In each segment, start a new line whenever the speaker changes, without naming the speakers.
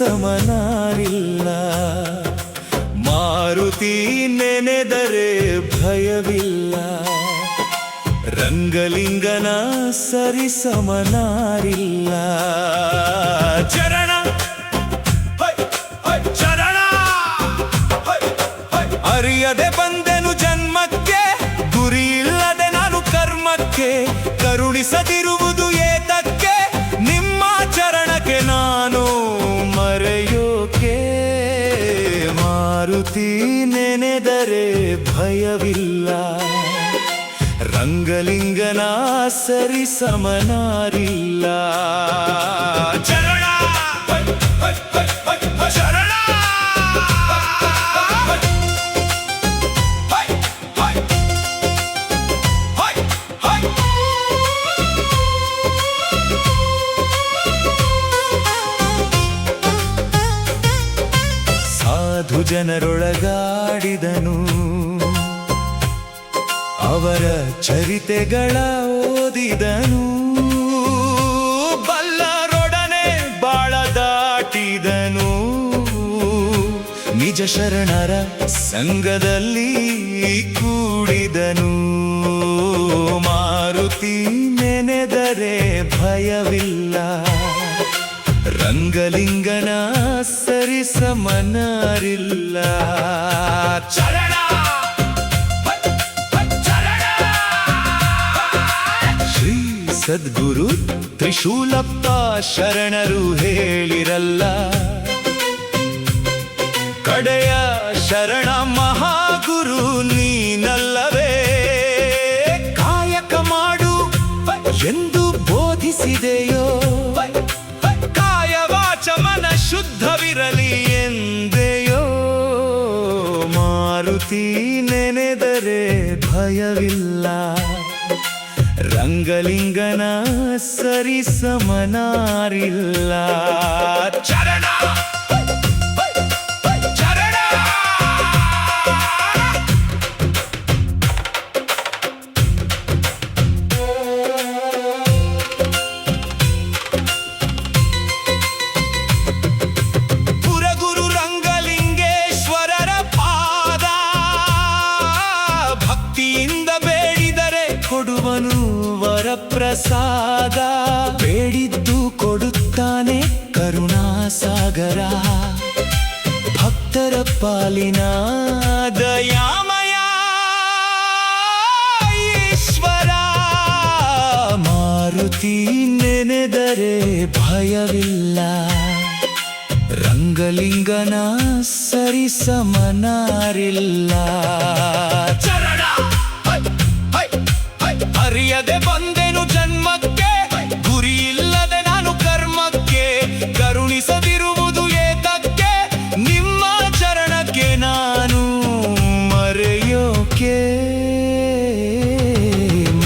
ಸಮನಾರಿಲ್ಲ. ಮಾರುತಿ ನೆನೆದರೆ ಭಯವಿಲ್ಲ, ರಂಗಲಿಂಗನ ಸರಿ ಸಮನಾರಿಲ್ಲ. ಚರಣ ಚರಣ ಅರಿಯದೆ ಬಂದೆನು ಜನ್ಮಕ್ಕೆ, ಗುರಿ ಇಲ್ಲದೆ ನಾನು ಕರ್ಮಕ್ಕೆ. ಕರುಣಿಸದಿರುವುದು ಏತಕ್ಕೆ, ನಿಮ್ಮ ಚರಣಕ್ಕೆ ನಾನು ಮರೆಯೋಕೆ. ಮಾರುತಿ ನೆನೆದರೆ ಭಯವಿಲ್ಲ, ರಂಗಲಿಂಗನ ಸರಿ ಸಮನಾರಿಲ್ಲ. ಚರಣ ಚರಣ ಸಾಧು ಜನರೊಳಗಾಡಿದನು, ಅವರ ಚರಿತೆಗಳ ಓದಿದನು. ಬಲ್ಲರೊಡನೆ ಬಾಳ ದಾಟಿದನು, ನಿಜ ಶರಣರ ಸಂಘದಲ್ಲಿ ಕೂಡಿದನು. ಮಾರುತಿ ನೆನೆದರೆ ಭಯವಿಲ್ಲ, ರಂಗಲಿಂಗನ ಸರಿ ಸಮನಾರಿಲ್ಲ. ಚರಣ ಶ್ರೀ ಸದ್ಗುರು ತ್ರಿಶೂಲಪ್ಪ ಶರಣರು ಹೇಳಿರಲ್ಲ, ಕಡೆಯ ಶರಣ ಮಹಾಗುರು ನೀನಲ್ಲವೇ. ಕಾಯಕ ಮಾಡು ಎಂದು ಬೋಧಿಸಿದೆಯೋ, ಕಾಯ ವಾಚ ಮನ ಶುದ್ಧವಿರಲಿ ಎಂದೆಯೋ. ಮಾರುತಿ ನೆನೆದರೆ ಭಯವಿಲ್ಲ, ರಂಗಲಿಂಗನ ಸರಿ ಸಮನಾರಿಲ್ಲ. ಚರಣ ಚರಣ ಪುರಗುರು ರಂಗಲಿಂಗೇಶ್ವರರ ಪಾದ, ಭಕ್ತಿಯಿಂದ ಬೇಡಿದರೆ ಕೊಡುವನು ವರಪ್ರಸಾದ. ಬೇಡಿದ್ದು ಕೊಡುತ್ತಾನೆ ಕರುಣಾಸಾಗರ, ಭಕ್ತರ ಪಾಲಿನ ದಯಾಮಯ ಈಶ್ವರ. ಮಾರುತಿ ನೆನೆದರೆ ಭಯವಿಲ್ಲ, ರಂಗಲಿಂಗನ ಸರಿ ಸಮನಾರಿಲ್ಲ. ಚರಣ ಅರಿಯದೆ ಬಂದೆನು ಜನ್ಮಕ್ಕೆ, ಗುರಿ ಇಲ್ಲದೆ ನಾನು ಕರ್ಮಕ್ಕೆ. ಕರುಣಿಸದಿರುವುದು ಏತಕ್ಕೆ, ನಿಮ್ಮ ಚರಣಕ್ಕೆ ನಾನು ಮರೆಯೋಕೆ.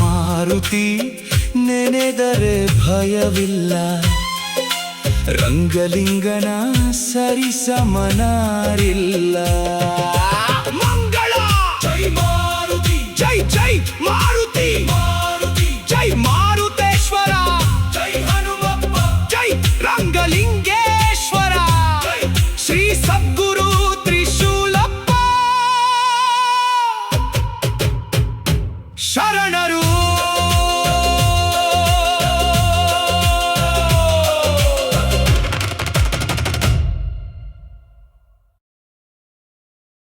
ಮಾರುತಿ ನೆನೆದರೆ ಭಯವಿಲ್ಲ, ರಂಗಲಿಂಗನ ಸರಿ ಸಮನಾರಿಲ್ಲ.